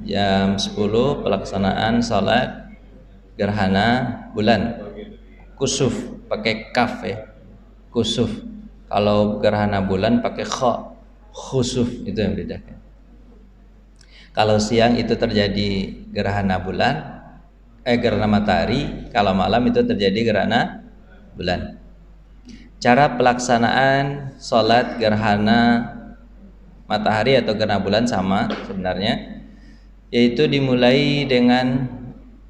Jam 10 pelaksanaan salat gerhana bulan kusuf, pakai kaf ya, kusuf. Kalau gerhana bulan pakai kha, khusuf, itu yang bedakan. Kalau siang itu terjadi gerhana bulan, gerhana matahari. Kalau malam itu terjadi gerhana bulan. Cara pelaksanaan sholat gerhana matahari atau gerhana bulan sama sebenarnya, yaitu dimulai dengan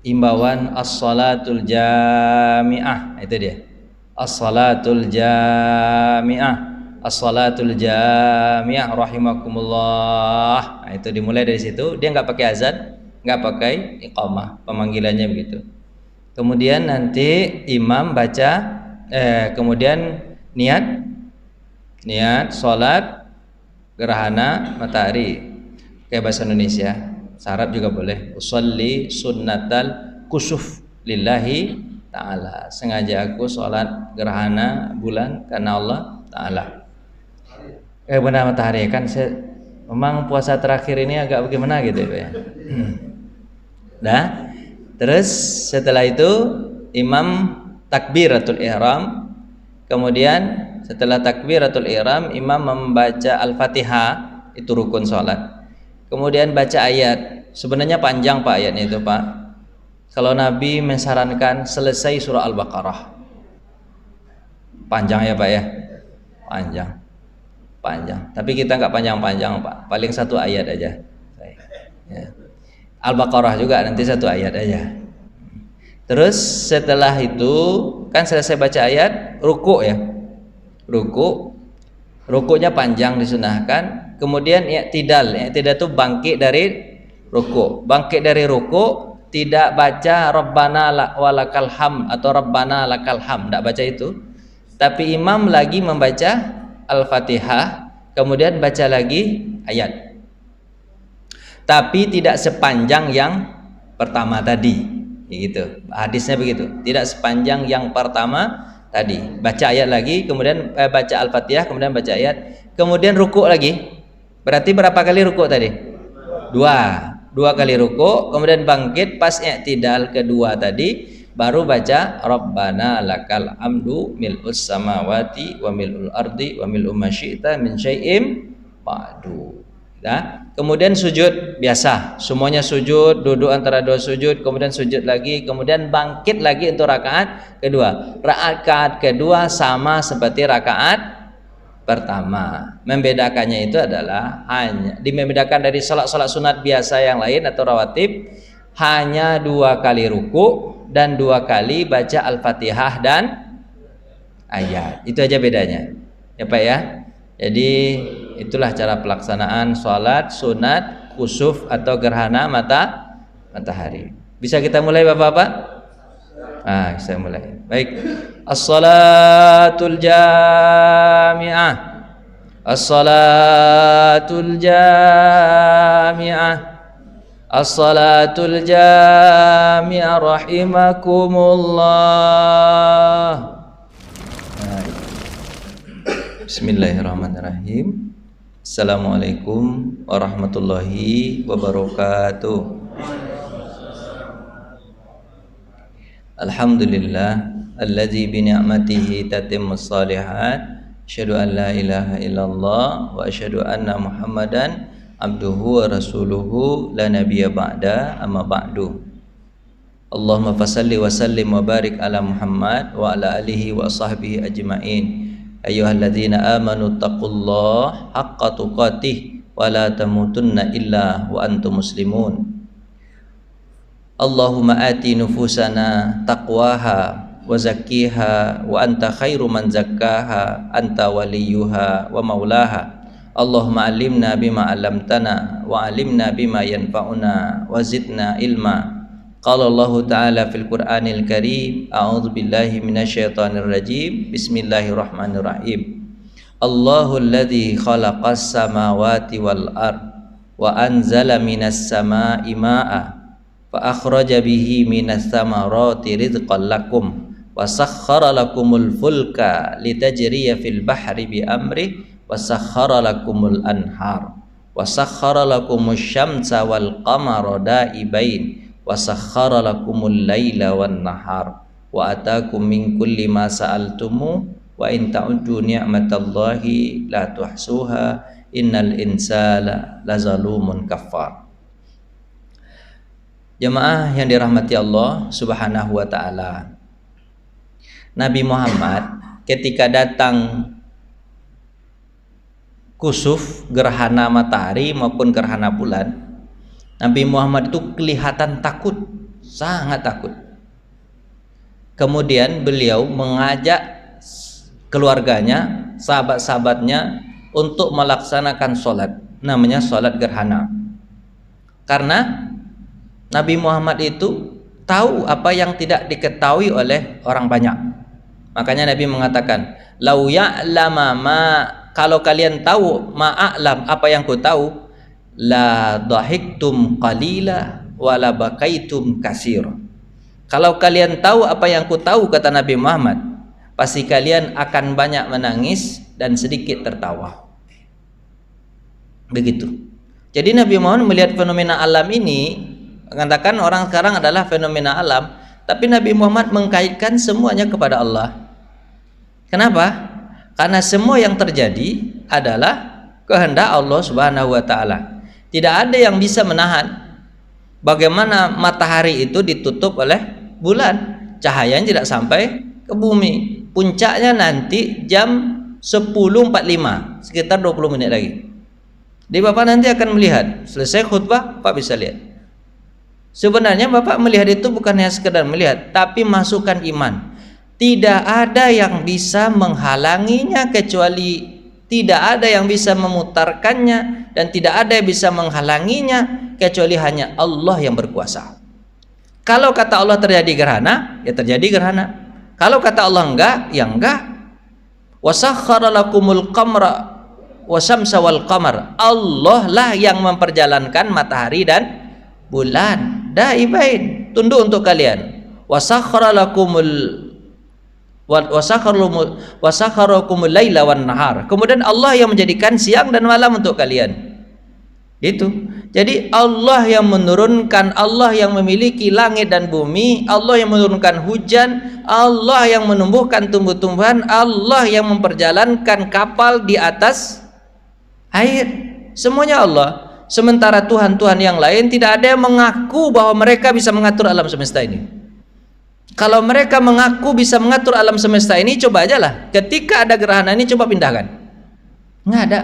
imbauan as-salatul jami'ah. Itu dia, as-salatul jami'ah, as-salatul jami'ah rahimakumullah. Nah, itu dimulai dari situ. Dia nggak pakai azan, nggak pakai iqamah, pemanggilannya begitu. Kemudian nanti imam baca, kemudian niat sholat gerhana matahari kayak bahasa Indonesia. Arab juga boleh. Usolli sunnatal kusuf lillahi ta'ala. Sengaja aku sholat gerhana bulan karena Allah ta'ala. Benar matahari kan. Memang puasa terakhir ini agak bagaimana gitu ya. Nah, terus setelah itu imam takbiratul ihram. Kemudian setelah takbiratul ihram, imam membaca Al-Fatihah, itu rukun sholat. Kemudian baca ayat. Sebenarnya panjang Pak ayatnya itu Pak. Kalau Nabi mensarankan selesai surah Al-Baqarah. Panjang ya Pak ya? Panjang. Tapi kita nggak panjang-panjang Pak. Paling satu ayat aja. Ya. Al-Baqarah juga nanti satu ayat aja. Terus setelah itu kan selesai baca ayat, ruku ya. Rukunya panjang disunahkan. Kemudian i'tidal itu bangkit dari ruku. Bangkit dari ruku tidak baca Rabbana walakal hamd atau Rabbana lakal hamd, tidak baca itu. Tapi imam lagi membaca Al-Fatihah, kemudian baca lagi ayat. Tapi tidak sepanjang yang pertama tadi. Gitu. Hadisnya begitu. Tidak sepanjang yang pertama tadi. Baca ayat lagi, kemudian baca Al-Fatihah, kemudian baca ayat, kemudian ruku lagi. Berarti berapa kali ruku tadi? Dua kali ruku, kemudian bangkit pas i'tidal kedua tadi, baru baca Rabbana lakal hamdu mil'us samawati wa mil'ul ardi wa mil'u ma syi'ta min syai'im ba'du. Nah, kemudian sujud biasa, semuanya sujud, duduk antara dua sujud, kemudian sujud lagi, kemudian bangkit lagi untuk rakaat kedua. Rakaat kedua sama seperti rakaat pertama. Membedakannya itu adalah membedakan dari salat sunat biasa yang lain atau rawatib, hanya 2 kali ruku dan 2 kali baca Al-Fatihah dan ayat. Itu aja bedanya. Ya Pak ya. Jadi itulah cara pelaksanaan sholat sunat kusuf atau gerhana matahari. Bisa kita mulai Bapak-bapak? Saya mulai. Baik. As-salatul jami'ah. As-salatul jami'ah. As-salatul jami'ah rahimakumullah. Bismillahirrahmanirrahim. Assalamualaikum warahmatullahi wabarakatuh. Alhamdulillah alladzi bi ni'matihi tatimmus shalihat. Asyhadu an la ilaha illallah wa asyhadu anna Muhammadan abduhu wa rasuluhu la nabiyya ba'da, amma ba'du. Allahumma fasalli wa sallim wa barik ala Muhammad wa ala alihi wa sahbihi ajma'in. Ayyuhalladzina amanu taqullaha haqqa tuqatih wa la tamutunna illa wa antum muslimun. Allahumma ati nufusana taqwaha wa zakkiha wa anta khairu man zakkaha anta waliyuha wa maulaha. Allahumma alimna bima 'allamtana wa alimna bima yanfa'una wa zidna ilma. Qala Allah Ta'ala fil Qur'anil Karim, a'udzu billahi minasyaitonir rajim. Bismillahirrahmanirrahim. Allahul ladzi khalaqas samawati wal ard wa anzala minas samaa'i maa'a fa akhraja bihi minas samarati rizqan lakum wa sakhkhara lakumul fulka litajriya fil bahri bi amri wa sakhkhara lakumul anhar wa sakhkhara lakumus syamsa wal qamara da'ibain wa sakhkhara lakumul laila wan nahar wa atakum min kulli ma sa'altumu wa in ta'uddu ni'matallahi la tuhsuha innal insana lazalumun kafar. Jemaah yang dirahmati Allah Subhanahu wa taala, Nabi Muhammad ketika datang kusuf, gerhana matahari maupun gerhana bulan, Nabi Muhammad itu kelihatan takut, sangat takut. Kemudian beliau mengajak keluarganya, sahabat-sahabatnya untuk melaksanakan sholat, namanya sholat gerhana. Karena Nabi Muhammad itu tahu apa yang tidak diketahui oleh orang banyak. Makanya Nabi mengatakan, "Lau ya'lama ma," kalau kalian tahu ma'alam, apa yang ku tahu, la dhahiktum qalila wa la bakaitum kasir. Kalau kalian tahu apa yang ku tahu, kata Nabi Muhammad, pasti kalian akan banyak menangis dan sedikit tertawa. Begitu. Jadi Nabi Muhammad melihat fenomena alam ini, mengatakan orang sekarang adalah fenomena alam, tapi Nabi Muhammad mengkaitkan semuanya kepada Allah. Kenapa? Karena semua yang terjadi adalah kehendak Allah Subhanahu wa taala. Tidak ada yang bisa menahan bagaimana matahari itu ditutup oleh bulan, cahayanya tidak sampai ke bumi. Puncaknya nanti jam 10.45, sekitar 20 menit lagi. Jadi Bapak nanti akan melihat, selesai khutbah Bapak bisa lihat. Sebenarnya Bapak melihat itu bukan hanya sekedar melihat, tapi masukkan iman. Tidak ada yang bisa menghalanginya, kecuali tidak ada yang bisa memutarkannya, dan tidak ada yang bisa menghalanginya kecuali hanya Allah yang berkuasa. Kalau kata Allah terjadi gerhana, ya terjadi gerhana. Kalau kata Allah enggak, ya enggak. Wasakhkhara lakumul qamara wasyamsa wal qamar. Allah lah yang memperjalankan matahari dan bulan daibain, tunduk untuk kalian. Wasakhkhara wasakharakumul laila wan nahar. Kemudian Allah yang menjadikan siang dan malam untuk kalian. Itu. Jadi Allah yang menurunkan, Allah yang memiliki langit dan bumi, Allah yang menurunkan hujan, Allah yang menumbuhkan tumbuh-tumbuhan, Allah yang memperjalankan kapal di atas air. Semuanya Allah. Sementara Tuhan-Tuhan yang lain tidak ada yang mengaku bahwa mereka bisa mengatur alam semesta ini. Kalau mereka mengaku bisa mengatur alam semesta ini, coba aja lah. Ketika ada gerhana ini, coba pindahkan. Nggak ada.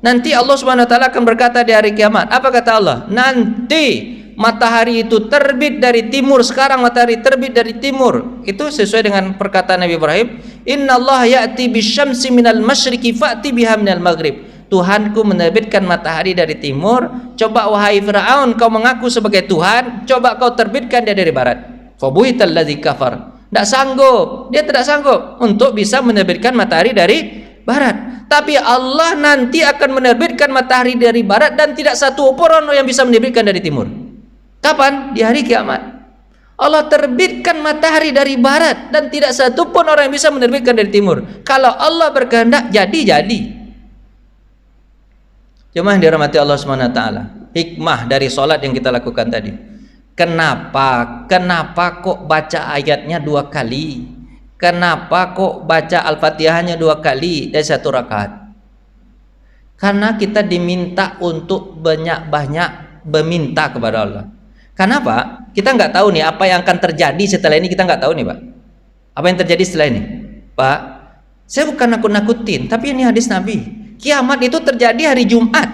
Nanti Allah Subhanahu wa taala akan berkata di hari kiamat. Apa kata Allah? Nanti matahari itu terbit dari timur. Sekarang matahari terbit dari timur. Itu sesuai dengan perkataan Nabi Ibrahim. Innallaha ya'ti bisyamsi minal masyriqi fa'ti biha minal maghrib. Tuhanku menerbitkan matahari dari timur. Coba wahai Fir'aun, kau mengaku sebagai Tuhan, coba kau terbitkan dia dari barat. Fabuhital ladzi kafar. Tidak sanggup, dia tidak sanggup untuk bisa menerbitkan matahari dari barat. Tapi Allah nanti akan menerbitkan matahari dari barat, dan tidak satu orang yang bisa menerbitkan dari timur. Kapan? Di hari kiamat. Allah terbitkan matahari dari barat, dan tidak satu pun orang yang bisa menerbitkan dari timur. Kalau Allah berkehendak, jadi. Jemaah dirahmati Allah Subhanahu wa taala. Hikmah dari sholat yang kita lakukan tadi. Kenapa kok baca ayatnya 2 kali? Kenapa kok baca Al-Fatihahnya 2 kali dari 1 rakaat? Karena kita diminta untuk banyak-banyak meminta kepada Allah. Kenapa? Kita nggak tahu nih apa yang akan terjadi setelah ini, kita nggak tahu nih Pak. Apa yang terjadi setelah ini? Pak, saya bukan nakut-nakutin, tapi ini hadis Nabi. Kiamat itu terjadi hari Jumat.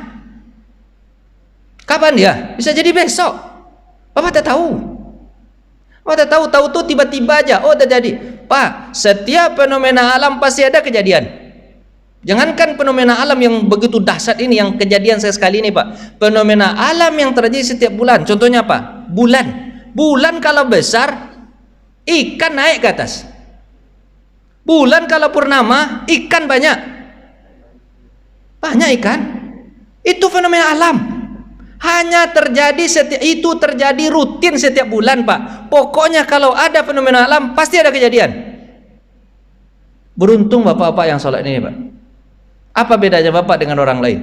Kapan dia? Bisa jadi besok. Bapak tak tahu. Bapak tak tahu tuh tiba-tiba aja. Oh, terjadi. Pak, setiap fenomena alam pasti ada kejadian. Jangankan fenomena alam yang begitu dahsyat ini, yang kejadian sekali ini Pak. Fenomena alam yang terjadi setiap bulan. Contohnya apa? Bulan. Bulan kalau besar, ikan naik ke atas. Bulan kalau purnama, ikan banyak. Banyak ikan. Itu fenomena alam. Hanya terjadi itu terjadi rutin setiap bulan Pak. Pokoknya kalau ada fenomena alam pasti ada kejadian. Beruntung bapak-bapak yang sholat ini Pak. Apa bedanya bapak dengan orang lain?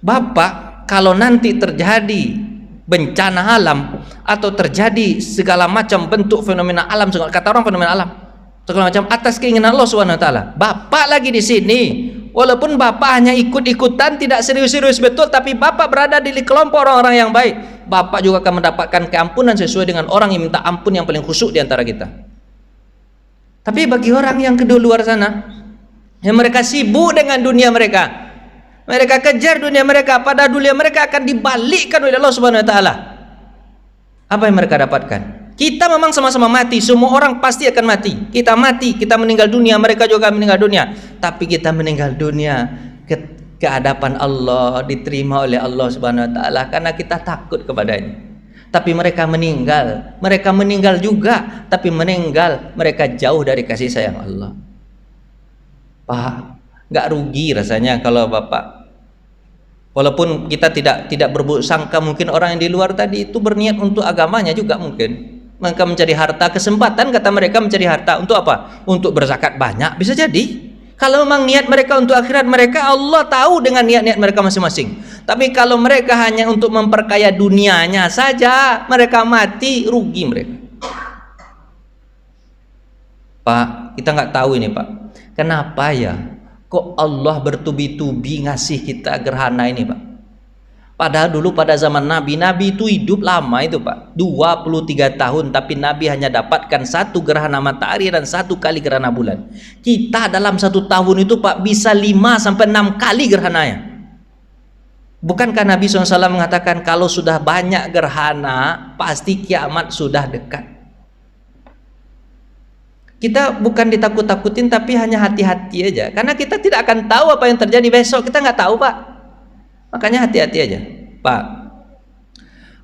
Bapak, kalau nanti terjadi bencana alam atau terjadi segala macam bentuk fenomena alam, kata orang fenomena alam, segala macam atas keinginan Allah Subhanahu wa taala. Bapak lagi di sini, walaupun Bapak hanya ikut-ikutan, tidak serius-serius betul, tapi Bapak berada di kelompok orang-orang yang baik, Bapak juga akan mendapatkan keampunan sesuai dengan orang yang minta ampun yang paling khusyuk di antara kita. Tapi bagi orang yang kedua luar sana, yang mereka sibuk dengan dunia mereka, mereka kejar dunia mereka, pada dunia mereka akan dibalikkan oleh Allah Subhanahu wa taala. Apa yang mereka dapatkan? Kita memang sama-sama mati, semua orang pasti akan mati. Kita mati, kita meninggal dunia, mereka juga meninggal dunia. Tapi kita meninggal dunia ke hadapan Allah, diterima oleh Allah Subhanahu wa taala karena kita takut kepadanya. Tapi mereka meninggal juga, tapi meninggal mereka jauh dari kasih sayang Allah. Pak, nggak rugi rasanya kalau Bapak, walaupun kita tidak berburuk sangka, mungkin orang yang di luar tadi itu berniat untuk agamanya juga, mungkin mereka mencari harta, kesempatan kata mereka mencari harta untuk apa? Untuk berzakat banyak, bisa jadi. Kalau memang niat mereka untuk akhirat mereka, Allah tahu dengan niat-niat mereka masing-masing. Tapi kalau mereka hanya untuk memperkaya dunianya saja, mereka mati, rugi mereka. Pak, kita nggak tahu ini Pak, kenapa ya kok Allah bertubi-tubi ngasih kita gerhana ini Pak? Padahal dulu pada zaman Nabi itu hidup lama itu Pak, 23 tahun, tapi Nabi hanya dapatkan satu gerhana matahari dan satu kali gerhana bulan. Kita dalam satu tahun itu Pak bisa 5-6 kali gerhananya. Bukankah Nabi SAW mengatakan kalau sudah banyak gerhana pasti kiamat sudah dekat? Kita bukan ditakut-takutin, tapi hanya hati-hati aja, karena kita tidak akan tahu apa yang terjadi besok, kita nggak tahu Pak. Makanya hati-hati aja Pak.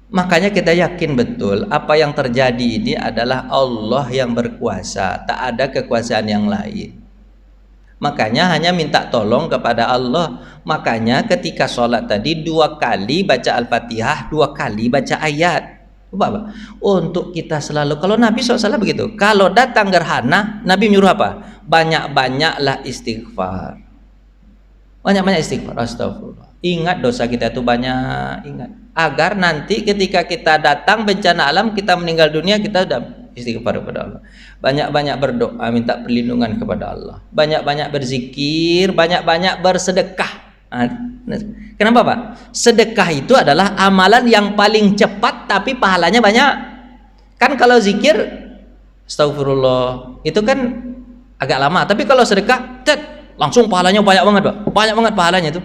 Makanya kita yakin betul apa yang terjadi ini adalah Allah yang berkuasa, tak ada kekuasaan yang lain. Makanya hanya minta tolong kepada Allah. Makanya ketika sholat tadi 2 kali baca Al-Fatihah, 2 kali baca ayat. Bapak, untuk kita selalu, kalau Nabi SAW begitu, kalau datang gerhana Nabi menyuruh apa? Banyak-banyaklah istighfar, banyak-banyak istighfar, astagfirullah. Ingat dosa kita itu banyak, ingat, agar nanti ketika kita datang bencana alam, kita meninggal dunia, kita sudah istighfar kepada Allah. Banyak-banyak berdoa, minta perlindungan kepada Allah. Banyak-banyak berzikir, banyak-banyak bersedekah. Kenapa Pak? Sedekah itu adalah amalan yang paling cepat tapi pahalanya banyak. Kan kalau zikir, astagfirullah, itu kan agak lama. Tapi kalau sedekah, langsung pahalanya banyak banget Pak. Banyak banget pahalanya itu.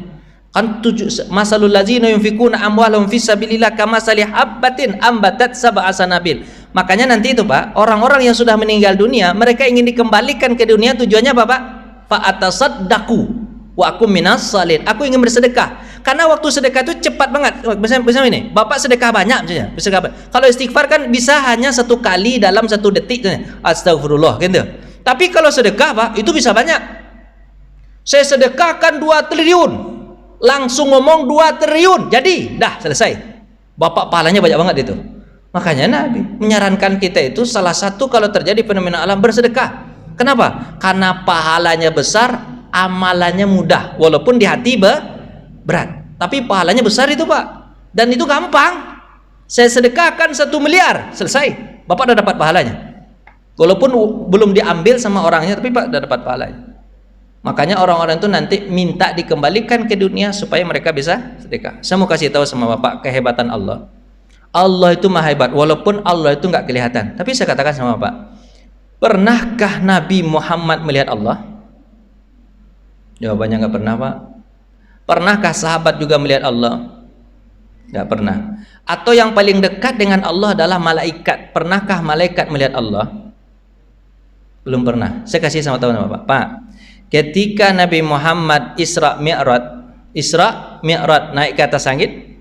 Kan masalul ladzina yunfikuna amwalahum fisabilillah kamasali habbatin ambatat sab'a sanabil. Makanya nanti itu Pak, orang-orang yang sudah meninggal dunia, mereka ingin dikembalikan ke dunia, tujuannya apa Pak? Fa atasaddaqu wa akum minas salin. Aku ingin bersedekah. Karena waktu sedekah itu cepat banget. Misalnya ini, Bapak sedekah banyak misalnya, bersedekah. Kalau istighfar kan bisa hanya 1 kali dalam 1 detik, astagfirullah gitu. Tapi kalau sedekah Pak, itu bisa banyak. Saya sedekahkan 2 triliun. Langsung ngomong 2 triliun, jadi dah selesai. Bapak pahalanya banyak banget itu. Makanya Nabi menyarankan kita itu salah satu kalau terjadi fenomena alam bersedekah. Kenapa? Karena pahalanya besar, amalannya mudah, walaupun di hati berat, tapi pahalanya besar itu Pak. Dan itu gampang. Saya sedekahkan 1 miliar, selesai. Bapak udah dapat pahalanya. Walaupun belum diambil sama orangnya, tapi Pak udah dapat pahalanya. Makanya orang-orang itu nanti minta dikembalikan ke dunia supaya mereka bisa sedekah. Saya mau kasih tahu sama Bapak kehebatan Allah. Allah itu maha hebat, walaupun Allah itu nggak kelihatan. Tapi saya katakan sama Bapak, pernahkah Nabi Muhammad melihat Allah? Jawabannya nggak pernah Pak. Pernahkah sahabat juga melihat Allah? Nggak pernah. Atau yang paling dekat dengan Allah adalah malaikat. Pernahkah malaikat melihat Allah? Belum pernah. Saya kasih sama tahu sama Bapak. Ketika Nabi Muhammad Isra Mi'raj naik ke atas langit,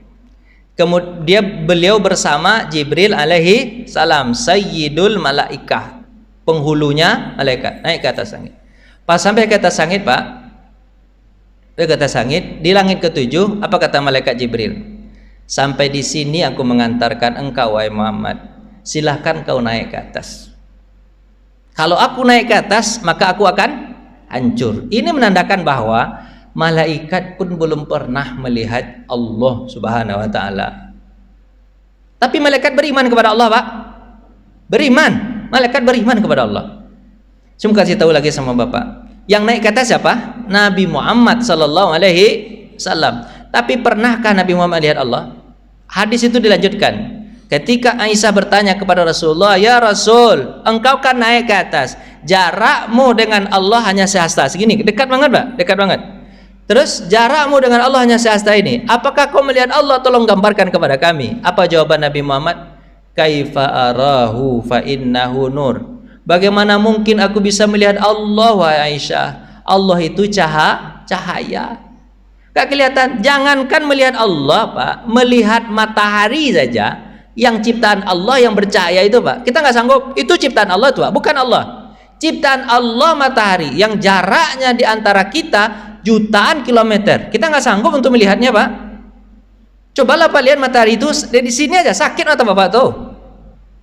kemudian beliau bersama Jibril alaihi salam, sayyidul malaikah, penghulunya malaikat, naik ke atas langit. Pas sampai ke atas langit Pak, ke atas langit, di langit ke-7, apa kata malaikat Jibril? Sampai di sini aku mengantarkan engkau wahai Muhammad, silahkan kau naik ke atas. Kalau aku naik ke atas, maka aku akan hancur. Ini menandakan bahwa malaikat pun belum pernah melihat Allah Subhanahu wa taala. Tapi malaikat beriman kepada Allah, Pak. Beriman, malaikat beriman kepada Allah. Saya mau kasih tahu lagi sama Bapak. Yang naik ke atas siapa? Nabi Muhammad sallallahu alaihi wasallam. Tapi pernahkah Nabi Muhammad lihat Allah? Hadis itu dilanjutkan. Ketika Aisyah bertanya kepada Rasulullah, "Ya Rasul, engkau kan naik ke atas. Jarakmu dengan Allah hanya sehasta segini." Dekat banget, Pak. Dekat banget. Terus jarakmu dengan Allah hanya sehasta ini. Apakah kau melihat Allah? Tolong gambarkan kepada kami. Apa jawaban Nabi Muhammad? Kaifa arahu fa innahu nur. Bagaimana mungkin aku bisa melihat Allah, wahai Aisyah? Allah itu cahaya. Gak kelihatan. Jangankan melihat Allah, Pak, melihat matahari saja yang ciptaan Allah yang bercahaya itu, Pak, kita nggak sanggup. Itu ciptaan Allah itu, Pak, bukan Allah. Ciptaan Allah matahari yang jaraknya di antara kita jutaan kilometer. Kita nggak sanggup untuk melihatnya, Pak. Cobalah Pak lihat matahari itu di sini aja, sakit mata Bapak tuh.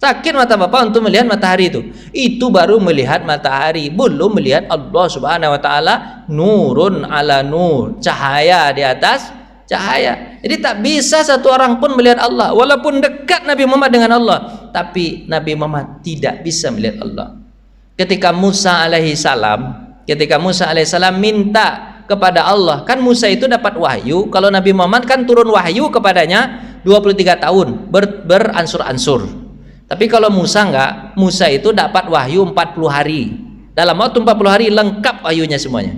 Sakit mata Bapak untuk melihat matahari itu. Itu baru melihat matahari, belum melihat Allah Subhanahu wa taala. Nurun ala nur, cahaya di atas cahaya. Jadi tak bisa satu orang pun melihat Allah, walaupun dekat Nabi Muhammad dengan Allah, tapi Nabi Muhammad tidak bisa melihat Allah. Ketika Musa alaihissalam minta kepada Allah, kan Musa itu dapat wahyu. Kalau Nabi Muhammad kan turun wahyu kepadanya 23 tahun beransur-ansur. Tapi kalau Musa enggak, Musa itu dapat wahyu 40 hari. Dalam waktu 40 hari lengkap wahyunya semuanya.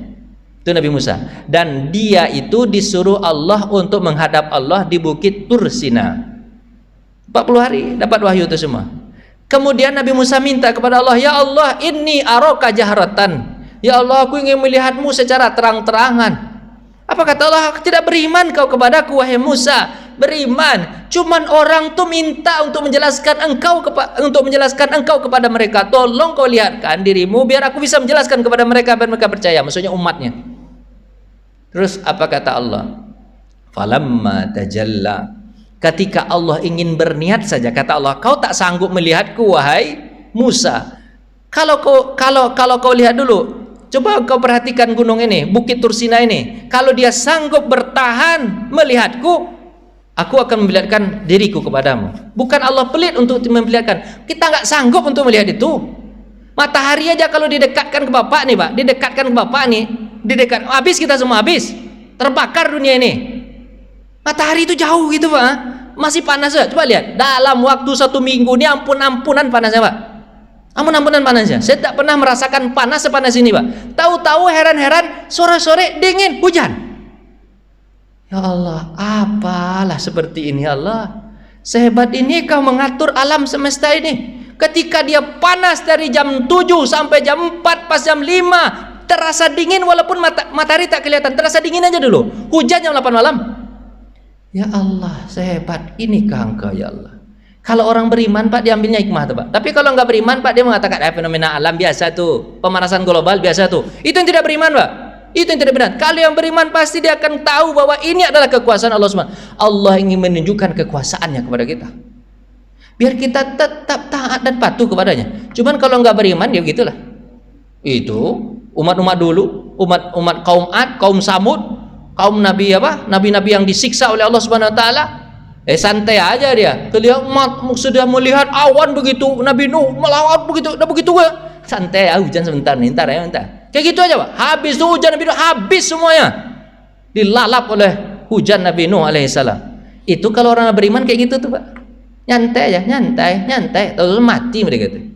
Itu Nabi Musa, dan dia itu disuruh Allah untuk menghadap Allah di bukit Tur Sina. 40 hari dapat wahyu itu semua. Kemudian Nabi Musa minta kepada Allah, "Ya Allah, inni araka jahratan." Ya Allah, aku ingin melihatmu secara terang-terangan. Apa kata Allah? Tidak beriman kau kepadaku, wahai Musa. Beriman. Cuman orang tuh minta untuk menjelaskan engkau kepada mereka. Tolong kau lihatkan dirimu biar aku bisa menjelaskan kepada mereka biar mereka percaya. Maksudnya umatnya. Terus apa kata Allah? Falamma tajalla. Ketika Allah ingin berniat saja, kata Allah, kau tak sanggup melihatku, wahai Musa. Kalau kau lihat dulu, coba kau perhatikan gunung ini, bukit Tursina ini. Kalau dia sanggup bertahan melihatku, aku akan memperlihatkan diriku kepadamu. Bukan Allah pelit untuk memperlihatkan. Kita nggak sanggup untuk melihat itu. Matahari aja kalau didekatkan ke Bapak nih, Pak, habis kita semua habis, terbakar dunia ini. Matahari itu jauh gitu, Pak, masih panas ya. Coba lihat dalam waktu 1 minggu ini, ampunan panasnya, Pak, ampunan panasnya. Saya tak pernah merasakan panas sepanas ini, Pak. Tahu-tahu heran-heran sore-sore dingin hujan. Ya Allah, apalah seperti ini, Allah. Sehebat ini kau mengatur alam semesta ini. Ketika dia panas dari jam 7 sampai jam 4, pas jam 5 terasa dingin, walaupun matahari tak kelihatan, terasa dingin aja dulu. Hujan jam 8 malam. Ya Allah, sehebat inikah engkau, ya Allah. Kalau orang beriman, Pak, diambilnya hikmah tuh, Pak. Tapi kalau nggak beriman, Pak, dia mengatakan fenomena alam biasa tuh, pemanasan global biasa tuh. Itu yang tidak beriman, Pak. Itu yang tidak beriman. Kalau yang beriman pasti dia akan tahu bahwa ini adalah kekuasaan Allah SWT. Allah ingin menunjukkan kekuasaannya kepada kita, biar kita tetap taat dan patuh kepadanya. Cuman kalau nggak beriman, ya gitulah. Itu umat-umat dulu, umat kaum Ad, kaum Samud, kaum nabi-nabi yang disiksa oleh Allah Subhanahu wa taala. Santai aja dia. Kelihatan sudah melihat awan begitu, Nabi Nuh melawan begitu, udah begitu gua. Santai ya, hujan sebentar nih, ntar. Kayak gitu aja, Pak. Habis tuh hujan Nabi Nuh, habis semuanya. Dilalap oleh hujan Nabi Nuh alaihissalam. Itu kalau orang beriman kayak gitu tuh, Pak. Nyantai aja, nyantai. Tahu mati mereka itu.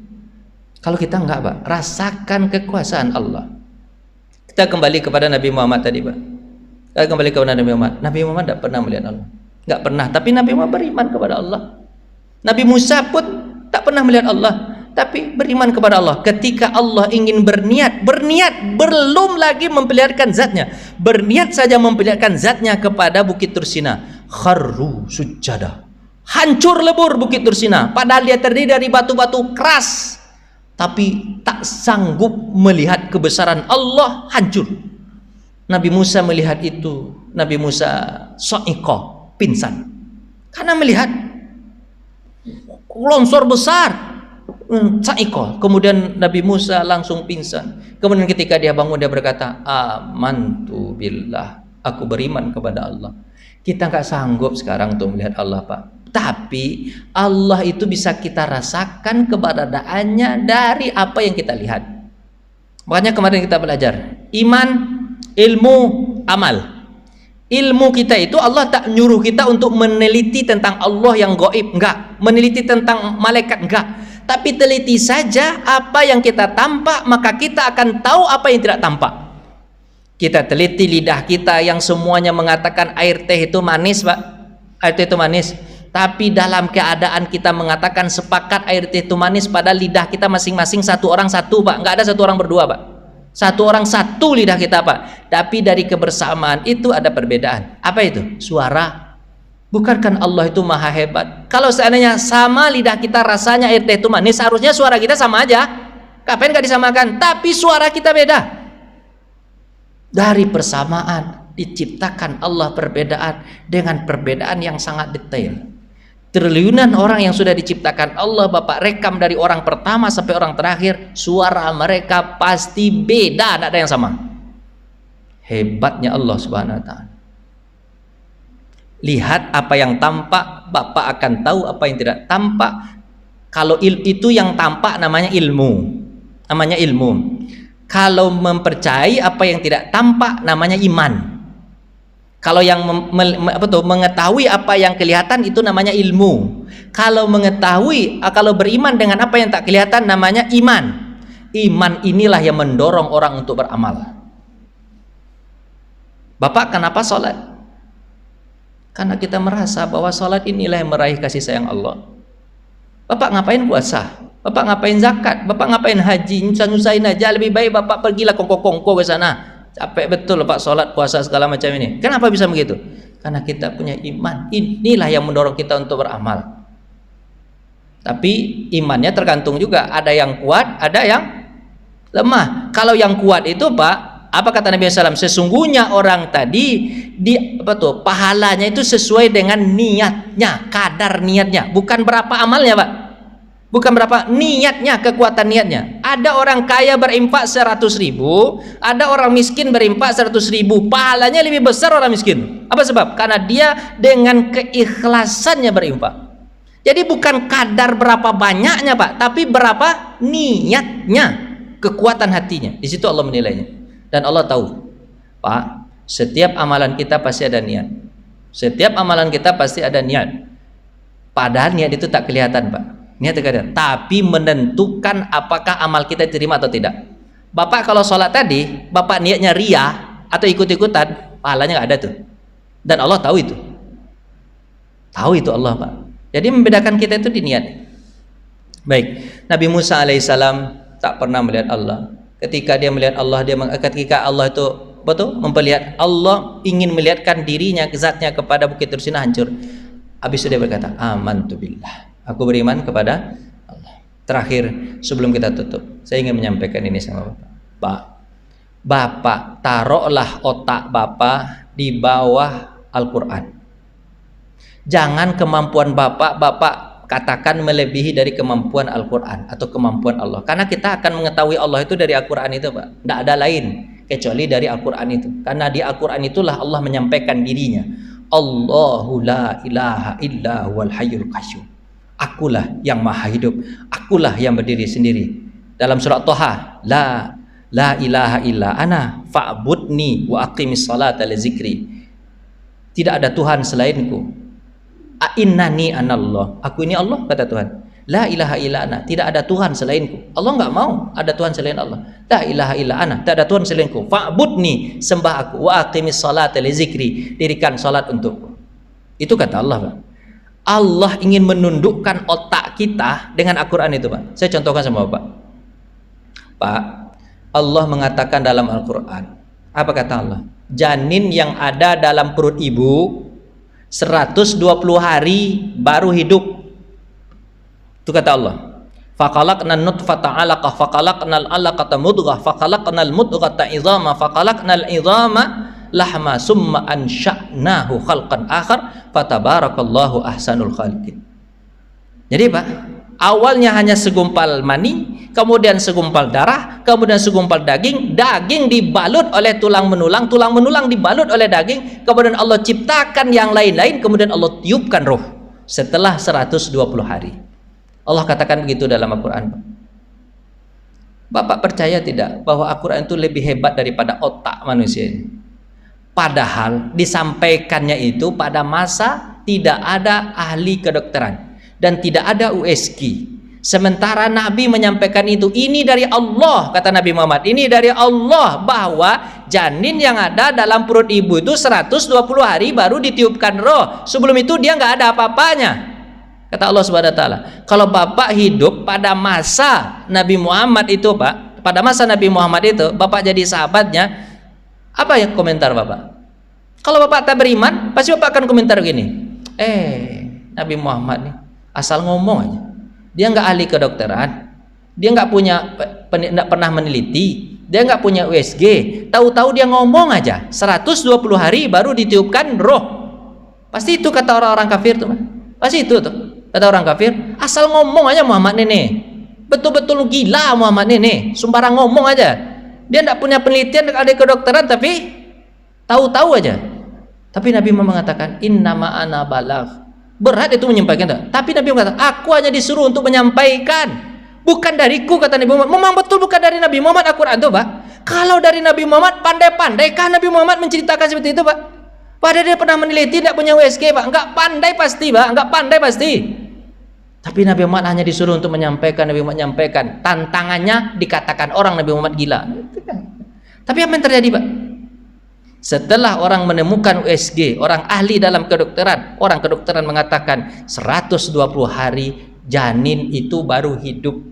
Kalau kita enggak, Pak, rasakan kekuasaan Allah. Kita kembali kepada Nabi Muhammad tadi, Pak. Kembali kepada Nabi Muhammad. Nabi Muhammad tidak pernah melihat Allah, nggak pernah. Tapi Nabi Muhammad beriman kepada Allah. Nabi Musa pun tak pernah melihat Allah, tapi beriman kepada Allah. Ketika Allah ingin berniat belum lagi memperlihatkan zatnya, berniat saja memperlihatkan zatnya kepada bukit Tursina, kharru sujada, hancur lebur bukit Tursina. Padahal dia terdiri dari batu-batu keras, tapi tak sanggup melihat kebesaran Allah, hancur. Nabi Musa melihat itu, Nabi Musa so'iko, pingsan, karena melihat longsor besar, Sa'iqah. Kemudian Nabi Musa langsung pingsan. Kemudian ketika dia bangun dia berkata, amantu billah, aku beriman kepada Allah. Kita nggak sanggup sekarang untuk melihat Allah, Pak. Tapi Allah itu bisa kita rasakan keberadaannya dari apa yang kita lihat. Makanya kemarin kita belajar iman, ilmu, amal. Ilmu kita itu Allah tak nyuruh kita untuk meneliti tentang Allah yang gaib, enggak. Meneliti tentang malaikat, enggak. Tapi teliti saja apa yang kita tampak, maka kita akan tahu apa yang tidak tampak. Kita teliti lidah kita yang semuanya mengatakan air teh itu manis, Pak. Air teh itu manis. Tapi dalam keadaan kita mengatakan sepakat air teh itu manis, pada lidah kita masing-masing satu orang satu, Pak. Enggak ada satu orang berdua, Pak. Satu orang satu lidah kita, Pak. Tapi dari kebersamaan itu ada perbedaan. Apa itu? Suara. Bukankah Allah itu maha hebat? Kalau seandainya sama lidah kita rasanya air teh itu manis, harusnya suara kita sama aja. Kapan nggak disamakan? Tapi suara kita beda. Dari persamaan diciptakan Allah perbedaan dengan perbedaan yang sangat detail. Triliunan orang yang sudah diciptakan Allah, Bapak rekam dari orang pertama sampai orang terakhir, suara mereka pasti beda, tidak ada yang sama. Hebatnya Allah Subhanahu wa taala. Lihat apa yang tampak, Bapak akan tahu apa yang tidak tampak. Kalau itu yang tampak namanya ilmu. Namanya ilmu. Kalau mempercayai apa yang tidak tampak namanya iman. Kalau yang mengetahui apa yang kelihatan itu namanya ilmu. Kalau mengetahui, kalau beriman dengan apa yang tak kelihatan namanya iman. Iman inilah yang mendorong orang untuk beramal. Bapak kenapa sholat? Karena kita merasa bahwa sholat inilah yang meraih kasih sayang Allah. Bapak ngapain puasa? Bapak ngapain zakat? Bapak ngapain haji? Nyusah-nyusahin aja, lebih baik Bapak pergilah kongko-kongko ke sana. Capek betul Pak sholat, puasa segala macam ini. Kenapa bisa begitu? Karena kita punya iman. Inilah yang mendorong kita untuk beramal. Tapi imannya tergantung juga. Ada yang kuat, ada yang lemah. Kalau yang kuat itu Pak, apa kata Nabi SAW? Sesungguhnya orang tadi pahalanya itu sesuai dengan niatnya, kadar niatnya, bukan berapa amalnya, Pak. Bukan berapa niatnya, kekuatan niatnya. Ada orang kaya berimpak 100.000, ada orang miskin berimpak 100.000. Pahalanya lebih besar orang miskin. Apa sebab? Karena dia dengan keikhlasannya berimpak. Jadi bukan kadar berapa banyaknya, Pak, tapi berapa niatnya, kekuatan hatinya. Di situ Allah menilainya. Dan Allah tahu, Pak, setiap amalan kita pasti ada niat. Setiap amalan kita pasti ada niat. Padahal niat itu tak kelihatan, Pak. Niat terkadang, tapi menentukan apakah amal kita diterima atau tidak. Bapak kalau sholat tadi, Bapak niatnya ria atau ikut-ikutan, pahalanya nggak ada tuh. Dan Allah tahu itu. Tahu itu Allah, Pak. Jadi membedakan kita itu di niat. Baik, Nabi Musa alaihissalam tak pernah melihat Allah. Ketika dia melihat Allah, ketika Allah itu memperlihat Allah ingin melihatkan dirinya, zatnya kepada Bukit Tursina hancur. Habis itu dia berkata, amantu billah. Aku beriman kepada Allah. Terakhir, sebelum kita tutup, saya ingin menyampaikan ini sama Bapak. Pak, Bapak taruhlah otak Bapak di bawah Al-Quran. Jangan kemampuan Bapak katakan melebihi dari kemampuan Al-Quran atau kemampuan Allah. Karena kita akan mengetahui Allah itu dari Al-Quran itu, Pak. Tidak ada lain kecuali dari Al-Quran itu. Karena di Al-Quran itulah Allah menyampaikan dirinya. Allahu la ilaha illa huwal hayyul qayyum. Akulah yang maha hidup, akulah yang berdiri sendiri. Dalam surat Thaha, la ilaha illa ana fa'budni wa aqimis salata li zikri. Tidak ada Tuhan selainku. Innani anallah. Aku ini Allah, kata Tuhan. La ilaha illa ana. Tidak ada Tuhan selainku. Allah enggak mau ada Tuhan selain Allah. La ilaha illa ana. Tidak ada Tuhan selainku. Fa'budni, sembah aku. Wa aqimis salata li zikri. Dirikan salat untukku. Itu kata Allah, Pak. Allah ingin menundukkan otak kita dengan Al-Quran itu, Pak. Saya contohkan sama Bapak. Pak, Allah mengatakan dalam Al-Quran, apa kata Allah? Janin yang ada dalam perut ibu 120 hari baru hidup. Itu kata Allah. Faqalaqnal nutfata 'alaqah, faqalaqnal 'alaqata mudghah, faqalaqnal mudghata 'idhama, faqalaqnal 'idhama lahma, summa ansha'nahu khalqan akhar, fatabarakallahu ahsanul khaliqin. Jadi Pak, Awalnya hanya segumpal mani, kemudian segumpal darah, kemudian segumpal daging, daging dibalut oleh tulang menulang dibalut oleh daging, kemudian Allah ciptakan yang lain-lain, kemudian Allah tiupkan roh setelah 120 hari. Allah katakan begitu dalam Al-Quran. Bapak percaya tidak bahwa Al-Quran itu lebih hebat daripada otak manusia ini? Padahal disampaikannya itu pada masa tidak ada ahli kedokteran dan tidak ada USG. Sementara Nabi menyampaikan itu, ini dari Allah, kata Nabi Muhammad, ini dari Allah, bahwa janin yang ada dalam perut ibu itu 120 hari baru ditiupkan roh. Sebelum itu dia nggak ada apa-apanya. Kata Allah Subhanahu wa taala, kalau Bapak hidup pada masa Nabi Muhammad itu, Pak, pada masa Nabi Muhammad itu, Bapak jadi sahabatnya, apa ya komentar Bapak? Kalau Bapak tak beriman, pasti Bapak akan komentar gini, Nabi Muhammad nih asal ngomong aja, dia nggak ahli kedokteran, dia nggak pernah meneliti, dia nggak punya USG, tahu-tahu dia ngomong aja 120 hari baru ditiupkan roh. Pasti itu kata orang-orang kafir tuh, pasti itu tuh kata orang kafir, asal ngomong aja Muhammad ini, betul-betul gila Muhammad ini, sembarang ngomong aja, dia nggak punya penelitian, ahli kedokteran, tapi tahu-tahu aja. Tapi Nabi mengatakan, innama ana balagh. Berat itu menyampaikan, tapi Nabi mengatakan, aku hanya disuruh untuk menyampaikan, bukan dariku, kata Nabi Muhammad. Memang betul bukan dari Nabi Muhammad Al-Quran itu, Pak. Kalau dari Nabi Muhammad, pandai-pandaikah Nabi Muhammad menceritakan seperti itu, Pak? Padahal dia pernah meneliti, tidak punya USG, Pak. Enggak pandai pasti, Pak. Enggak pandai pasti. Tapi Nabi Muhammad hanya disuruh untuk menyampaikan. Nabi Muhammad menyampaikan, tantangannya dikatakan orang Nabi Muhammad gila. Tapi apa yang terjadi, Pak? Setelah orang menemukan USG, orang ahli dalam kedokteran, orang kedokteran mengatakan 120 hari janin itu baru hidup.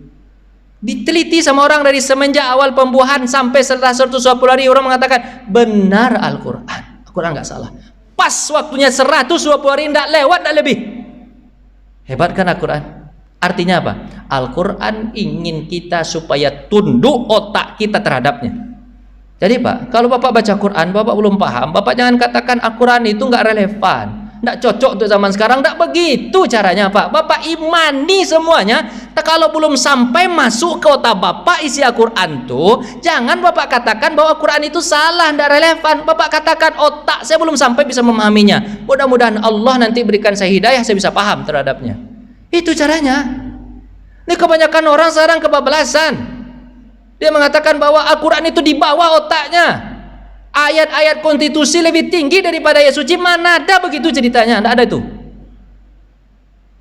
Diteliti sama orang dari semenjak awal pembuahan sampai setelah 120 hari, orang mengatakan benar Al-Quran. Al-Quran nggak salah. Pas waktunya 120 hari, tidak lewat, tidak lebih. Hebat kan Al-Quran? Artinya apa? Al-Quran ingin kita supaya tunduk otak kita terhadapnya. Jadi Pak, kalau Bapak baca Quran, Bapak belum paham, Bapak jangan katakan Al-Quran itu nggak relevan, nggak cocok untuk zaman sekarang. Nggak begitu caranya, Pak. Bapak imani semuanya. Kalau belum sampai masuk ke otak Bapak isi Al-Quran tuh, jangan Bapak katakan bahwa Al-Quran itu salah, nggak relevan. Bapak katakan otak saya belum sampai bisa memahaminya. Mudah-mudahan Allah nanti berikan saya hidayah, saya bisa paham terhadapnya. Itu caranya. Ini kebanyakan orang sekarang kebablasan. Dia mengatakan bahwa Al-Quran itu di bawah otaknya. Ayat-ayat konstitusi lebih tinggi daripada ayat suci. Mana ada begitu ceritanya? Tidak ada itu.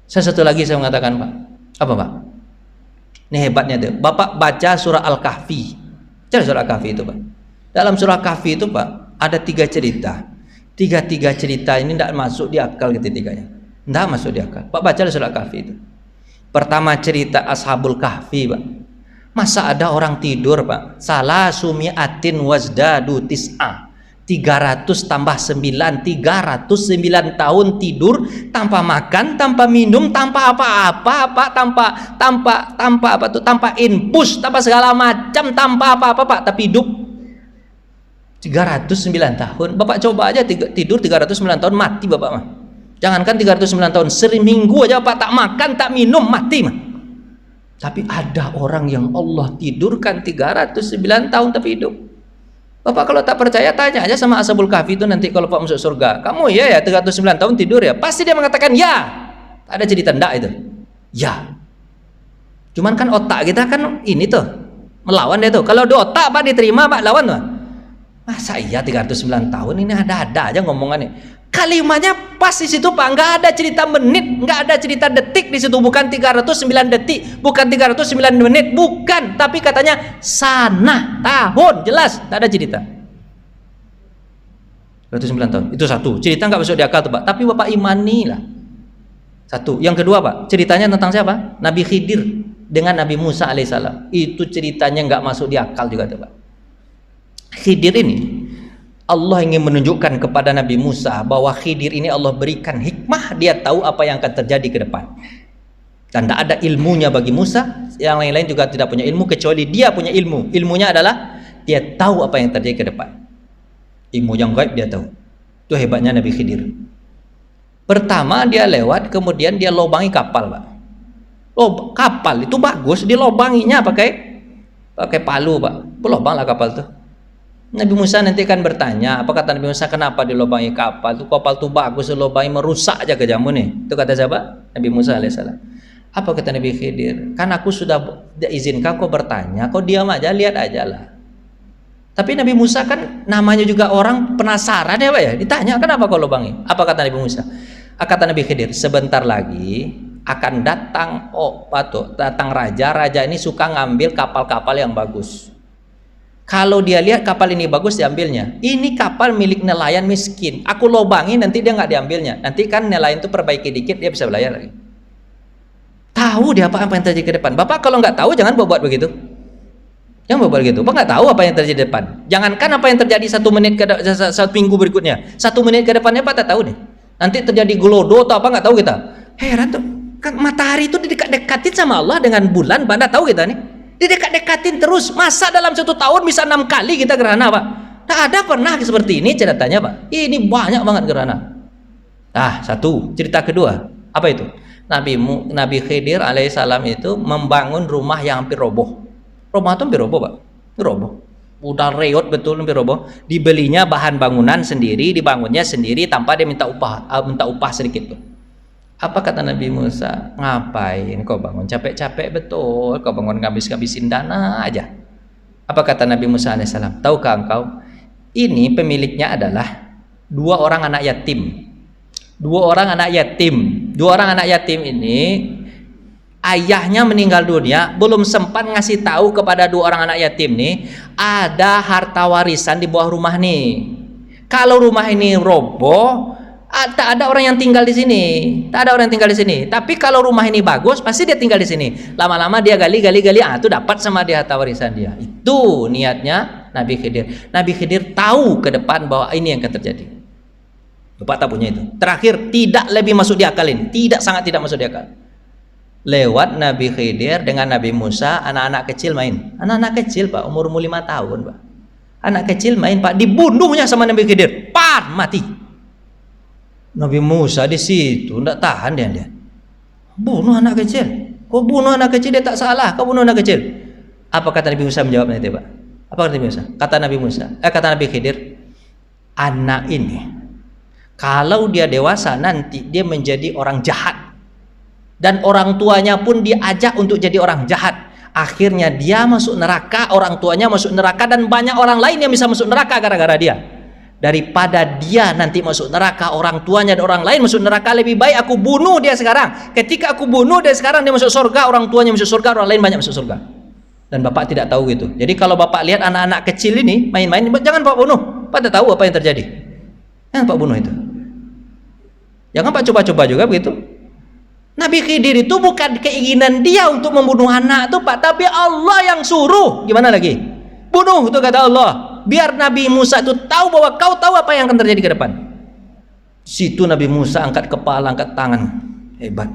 Satu lagi saya mengatakan, Pak. Apa, Pak? Ini hebatnya tuh. Bapak baca surah Al-Kahfi. Cari surah Al-Kahfi itu, Pak. Dalam surah Al-Kahfi itu, Pak, ada 3 cerita. Tiga cerita ini tidak masuk di akal ketiganya. Tidak masuk di akal. Pak baca surah Al-Kahfi itu. Pertama cerita Ashabul Kahfi, Pak. Masa ada orang tidur, Pak, salah sumiatin wazdadu tis'a, 300 tambah 9, 309 tahun tidur tanpa makan, tanpa minum, tanpa apa-apa, Pak, tanpa infus, tanpa segala macam, tanpa apa-apa, Pak, tapi hidup 309 tahun. Bapak coba aja tidur 309 tahun, mati Bapak mah. Jangankan 309 tahun, seminggu aja Bapak tak makan, tak minum, mati mah. Tapi ada orang yang Allah tidurkan 309 tahun tapi hidup. Bapak kalau tak percaya tanya aja sama Ashabul Kahfi itu nanti kalau Pak masuk surga. Kamu ya 309 tahun tidur ya? Pasti dia mengatakan ya. Tak ada cerita ndak itu. Ya. Cuman kan otak kita kan ini tuh melawan dia tuh. Kalau di otak Pak diterima Pak lawan tuh. Masa iya 309 tahun ini ada aja ngomongannya. Kalimatnya pas di situ Pak, nggak ada cerita menit, nggak ada cerita detik di situ, bukan 309 detik, bukan 309 menit, bukan, tapi katanya sana tahun, jelas, tak ada cerita. 309 tahun, itu satu, cerita nggak masuk di akal tuh Pak, tapi Bapak imani lah. Satu, yang kedua Pak, ceritanya tentang siapa? Nabi Khidir dengan Nabi Musa alaihissalam, itu ceritanya nggak masuk di akal juga tuh Pak. Khidir ini Allah ingin menunjukkan kepada Nabi Musa bahwa Khidir ini Allah berikan hikmah, dia tahu apa yang akan terjadi ke depan. Dan tidak ada ilmunya bagi Musa, yang lain-lain juga tidak punya ilmu kecuali dia punya ilmu. Ilmunya adalah dia tahu apa yang terjadi ke depan. Ilmu yang gaib dia tahu. Itu hebatnya Nabi Khidir. Pertama dia lewat, kemudian dia lobangi kapal, Pak. Oh, kapal itu bagus, dilobanginya pakai palu, Pak. Lobanglah kapal tuh. Nabi Musa nanti akan bertanya, apa kata Nabi Musa, kenapa dilobangi kapal? Itu kapal tuh bagus, dilobangi merusak aja ke jamu nih. Itu kata siapa? Nabi Musa alaihissalam. Apa kata Nabi Khidir? Kan aku sudah izinkan kau bertanya, kau diam aja, lihat aja lah. Tapi Nabi Musa kan namanya juga orang penasaran ya Pak ya. Ditanya kenapa kau lubangi? Apa kata Nabi Musa? Kata Nabi Khidir, sebentar lagi akan datang datang raja. Raja ini suka ngambil kapal-kapal yang bagus. Kalau dia lihat kapal ini bagus, diambilnya. Ini kapal milik nelayan miskin. Aku lubangi, nanti dia nggak diambilnya. Nanti kan nelayan itu perbaiki dikit, dia bisa belayar lagi. Tahu dia apa yang terjadi ke depan. Bapak kalau nggak tahu jangan buat begitu. Jangan buat begitu. Bapak nggak tahu apa yang terjadi di depan. Jangankan apa yang terjadi 1 menit satu minggu berikutnya. 1 menit ke depannya Pak tak tahu nih. Nanti terjadi gelodo atau apa nggak tahu kita. Heran tuh. Kan matahari itu didekat-dekatin sama Allah dengan bulan. Pak nggak tahu kita nih. Didekat-dekatin terus. Masa dalam 1 tahun bisa 6 kali kita gerhana Pak? Tak ada pernah seperti ini ceritanya Pak. Ini banyak banget gerhana. Satu. Cerita kedua. Apa itu? Nabi Khidir alaihissalam itu membangun rumah yang hampir roboh. Rumah itu hampir roboh Pak. Roboh. Udah reot betul hampir roboh. Dibelinya bahan bangunan sendiri, dibangunnya sendiri tanpa dia minta upah sedikit tuh. Apa kata Nabi Musa? Ngapain kau bangun capek-capek betul? Kau bangun ngabis-ngabisin dana aja. Apa kata Nabi Musa alaihissalam? Tahukah engkau? Ini pemiliknya adalah 2 orang anak yatim. 2 orang anak yatim ini ayahnya meninggal dunia, belum sempat ngasih tahu kepada 2 orang anak yatim nih ada harta warisan di bawah rumah nih. Kalau rumah ini roboh, tak ada orang yang tinggal di sini. Tapi kalau rumah ini bagus, pasti dia tinggal di sini. Lama-lama dia gali, itu dapat sama dia harta warisan dia. Itu niatnya Nabi Khidir. Nabi Khidir tahu ke depan bahwa ini yang akan terjadi. Bapak tak punya itu. Terakhir, tidak lebih masuk di akal ini. Sangat tidak masuk di akal. Lewat Nabi Khidir dengan Nabi Musa, anak-anak kecil main. Anak-anak kecil Pak, umur 5 tahun Pak. Anak kecil main Pak, dibunuhnya sama Nabi Khidir. Mati. Nabi Musa di situ, tidak tahan dia. Bunuh anak kecil. Kau bunuh anak kecil, dia tak salah. Kau bunuh anak kecil. Apa kata Nabi Musa menjawab nanti Pak? Apa kata Nabi Musa? Kata Nabi Khidir, anak ini kalau dia dewasa nanti dia menjadi orang jahat. Dan orang tuanya pun diajak untuk jadi orang jahat. Akhirnya dia masuk neraka, orang tuanya masuk neraka, dan banyak orang lain yang bisa masuk neraka gara-gara dia. Daripada dia nanti masuk neraka, orang tuanya dan orang lain masuk neraka, lebih baik aku bunuh dia sekarang. Ketika aku bunuh dia sekarang, dia masuk surga, orang tuanya masuk surga, orang lain banyak masuk surga. Dan Bapak tidak tahu gitu. Jadi kalau Bapak lihat anak-anak kecil ini main-main, jangan Bapak bunuh. Bapak tidak tahu apa yang terjadi. Jangan Bapak bunuh itu. Jangan Pak coba-coba juga begitu. Nabi Khidir itu bukan keinginan dia untuk membunuh anak itu Pak, tapi Allah yang suruh. Gimana lagi? Bunuh itu kata Allah. Biar Nabi Musa itu tahu bahwa kau tahu apa yang akan terjadi ke depan. Situ Nabi Musa angkat kepala, angkat tangan. Hebat.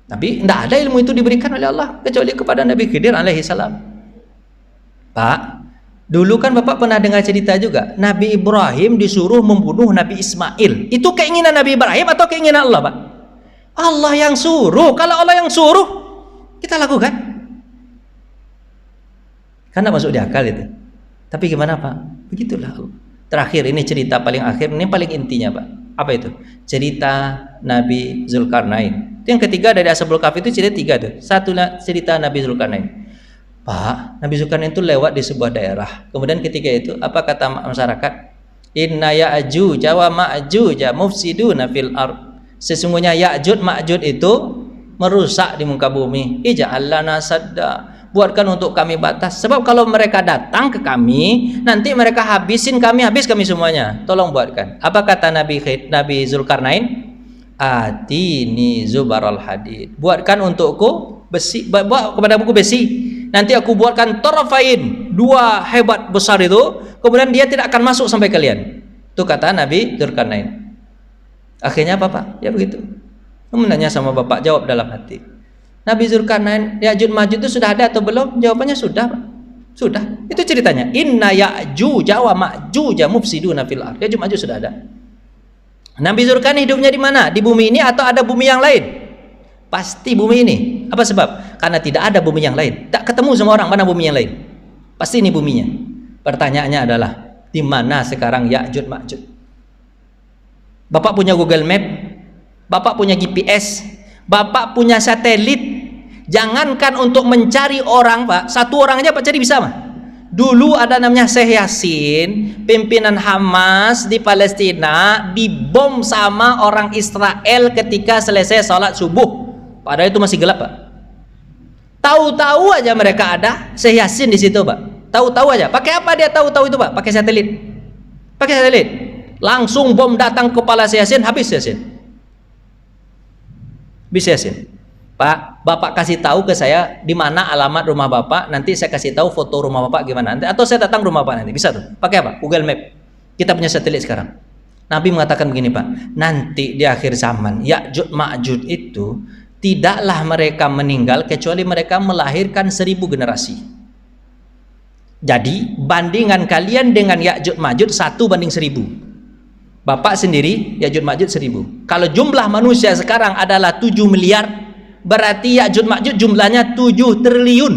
Tapi tidak ada ilmu itu diberikan oleh Allah kecuali kepada Nabi Khidir alaihissalam. Pak, dulu kan Bapak pernah dengar cerita juga, Nabi Ibrahim disuruh membunuh Nabi Ismail. Itu keinginan Nabi Ibrahim atau keinginan Allah Pak? Allah yang suruh. Kalau Allah yang suruh, kita lakukan. Karena masuk di akal itu. Tapi gimana Pak? Begitulah. Terakhir ini cerita paling akhir, ini paling intinya Pak. Apa itu? Cerita Nabi Zulkarnain. Itu yang ketiga dari Ashabul Kahfi itu cerita 3 tuh. Satu cerita Nabi Zulkarnain. Pak, Nabi Zulkarnain itu lewat di sebuah daerah. Kemudian ketika itu apa kata masyarakat? Inna ya'juj wa ma'juj mufsiduna fil ardh. Sesungguhnya Ya'juj Ma'juj itu merusak di muka bumi. Ij'al lana sadda. Buatkan untuk kami batas. Sebab kalau mereka datang ke kami, nanti mereka habisin kami, habis kami semuanya. Tolong buatkan. Apa kata Nabi Zulkarnain? Atini zubaral hadid. Buatkan untukku besi, buat kepada buku besi. Nanti aku buatkan tarafain, 2 hebat besar itu. Kemudian dia tidak akan masuk sampai kalian. Itu kata Nabi Zulkarnain. Akhirnya apa Pak? Ya begitu. Menanya sama Bapak, jawab dalam hati. Nabi Zulkarnain, Ya'juj Ma'juj itu sudah ada atau belum? Jawabannya sudah Pak. Sudah. Itu ceritanya. Inna Ya'juj wa Ma'juj mufsiduna fil ardh. Ya'juj Ma'juj sudah ada. Nabi Zulkarnain hidupnya di mana? Di bumi ini atau ada bumi yang lain? Pasti bumi ini. Apa sebab? Karena tidak ada bumi yang lain. Tak ketemu sama orang mana bumi yang lain. Pasti ini buminya. Pertanyaannya adalah, di mana sekarang Ya'juj Ma'juj? Bapak punya Google Map, Bapak punya GPS, Bapak punya satelit. Jangankan untuk mencari orang, Pak, satu orang aja Pak cari bisa, Pak. Dulu ada namanya Syekh Yasin, pimpinan Hamas di Palestina, dibom sama orang Israel ketika selesai sholat subuh. Padahal itu masih gelap, Pak. Tahu-tahu aja mereka ada Syekh Yasin di situ, Pak. Tahu-tahu aja. Pakai apa dia tahu-tahu itu, Pak? Pakai satelit. Pakai satelit. Langsung bom datang ke kepala Syekh Yasin, habis Yasin. Habis Yasin. Pak, Bapak kasih tahu ke saya di mana alamat rumah Bapak, nanti saya kasih tahu foto rumah Bapak gimana nanti, atau saya datang rumah Bapak nanti. Bisa tuh. Pakai apa? Google Map. Kita punya satelit sekarang. Nabi mengatakan begini, Pak. Nanti di akhir zaman, Ya'juj Ma'juj itu tidaklah mereka meninggal kecuali mereka melahirkan 1000 generasi. Jadi bandingan kalian dengan Ya'juj Ma'juj 1:1000. Bapak sendiri Ya'juj Ma'juj 1000. Kalau jumlah manusia sekarang adalah 7 miliar, berarti Ya'juj Ma'juj jumlahnya 7 triliun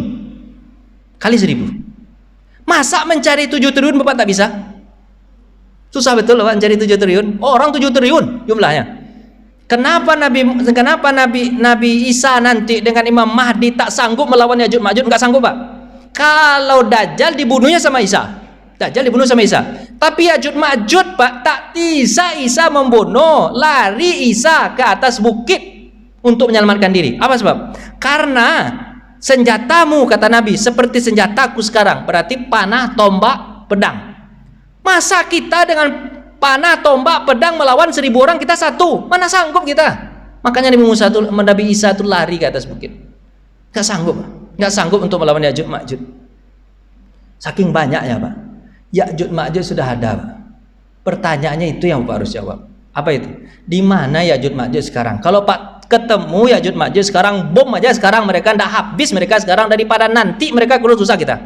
kali 1000. Masa mencari 7 triliun Bapak tak bisa? Susah betul Bapak mencari 7 triliun. Oh, orang 7 triliun jumlahnya. Kenapa Nabi Isa nanti dengan Imam Mahdi tak sanggup melawan Ya'juj Ma'juj? Enggak sanggup, Pak. Kalau Dajjal dibunuhnya sama Isa. Dajjal dibunuh sama Isa. Tapi Ya'juj Ma'juj, Pak, tak bisa Isa membunuh. Lari Isa ke atas bukit untuk menyelamatkan diri. Apa sebab? Karena senjatamu, kata Nabi, seperti senjataku sekarang. Berarti panah, tombak, pedang. Masa kita dengan panah, tombak, pedang melawan 1000 orang, kita satu? Mana sanggup kita? Makanya Nabi Isa itu lari ke atas bukit. Gak sanggup. Gak sanggup untuk melawan Ya'juj Ma'juj. Saking banyaknya, Pak. Ya'juj Ma'juj sudah ada, Pak. Pertanyaannya itu yang Bapak harus jawab. Apa itu? Di mana Ya'juj Ma'juj sekarang? Kalau Pak ketemu Ya'juj Ma'juj sekarang, bom aja sekarang mereka ndak habis mereka sekarang, daripada nanti mereka kurang susah kita.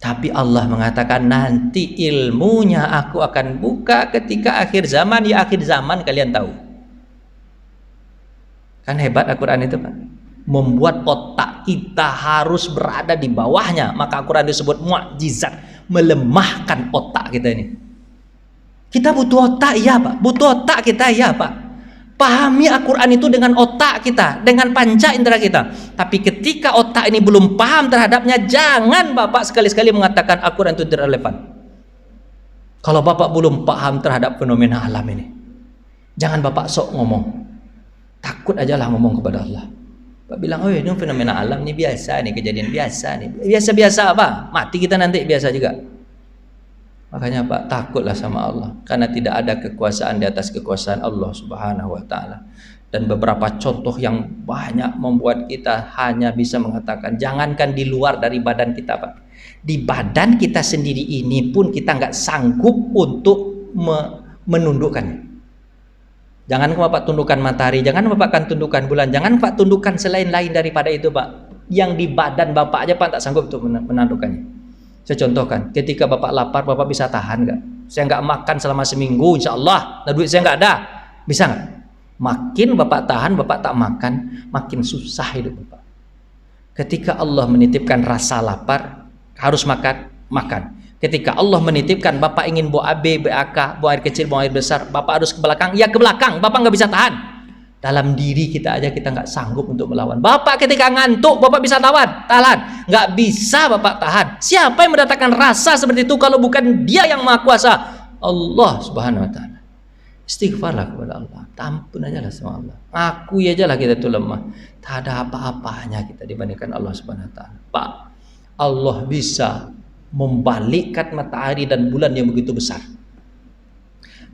Tapi Allah mengatakan nanti ilmunya aku akan buka ketika akhir zaman. Ya akhir zaman kalian tahu. Kan hebat Al-Quran itu, Pak. Membuat otak kita harus berada di bawahnya. Maka Al-Quran disebut mukjizat, melemahkan otak kita ini. Kita butuh otak, ya Pak. Butuh otak kita, ya Pak. Pahami Al-Quran itu dengan otak kita, dengan panca indera kita. Tapi ketika otak ini belum paham terhadapnya, jangan Bapak sekali-sekali mengatakan Al-Quran itu tidak relevan. Kalau Bapak belum paham terhadap fenomena alam ini, jangan Bapak sok ngomong. Takut aja lah ngomong kepada Allah. Bapak bilang, oh ini fenomena alam ini biasa nih, kejadian biasa nih. Biasa-biasa apa? Mati kita nanti biasa juga. Makanya Pak, takutlah sama Allah, karena tidak ada kekuasaan di atas kekuasaan Allah Subhanahu wa Ta'ala. Dan beberapa contoh yang banyak membuat kita hanya bisa mengatakan, jangankan di luar dari badan kita, Pak, di badan kita sendiri ini pun kita nggak sanggup untuk menundukkannya. Jangan Bapak tundukkan matahari, jangan Bapak kan tundukkan bulan, jangan Pak tundukkan selain lain daripada itu, Pak. Yang di badan Bapak aja Pak tak sanggup untuk menundukkannya. Saya contohkan, ketika Bapak lapar, Bapak bisa tahan nggak? Saya nggak makan selama seminggu, insya Allah, nah duit saya nggak ada, bisa nggak? Makin Bapak tahan, Bapak tak makan, makin susah hidup Bapak. Ketika Allah menitipkan rasa lapar, harus makan, makan. Ketika Allah menitipkan Bapak ingin buang AB, BAK, buang air kecil, buang air besar, Bapak harus ke belakang, ya ke belakang, Bapak nggak bisa tahan. Dalam diri kita aja kita nggak sanggup untuk melawan. Bapak ketika ngantuk, Bapak bisa tahan, nggak bisa Bapak tahan. Siapa yang mendatangkan rasa seperti itu kalau bukan Dia yang Maha Kuasa? Allah Subhanahu Wa Taala. Istighfarlah kepada Allah, ampun aja lah sama Allah. Akui aja lah kita itu lemah. Tak ada apa-apanya kita dibandingkan Allah Subhanahu Wa Taala. Pak, Allah bisa membalikkan matahari dan bulan yang begitu besar.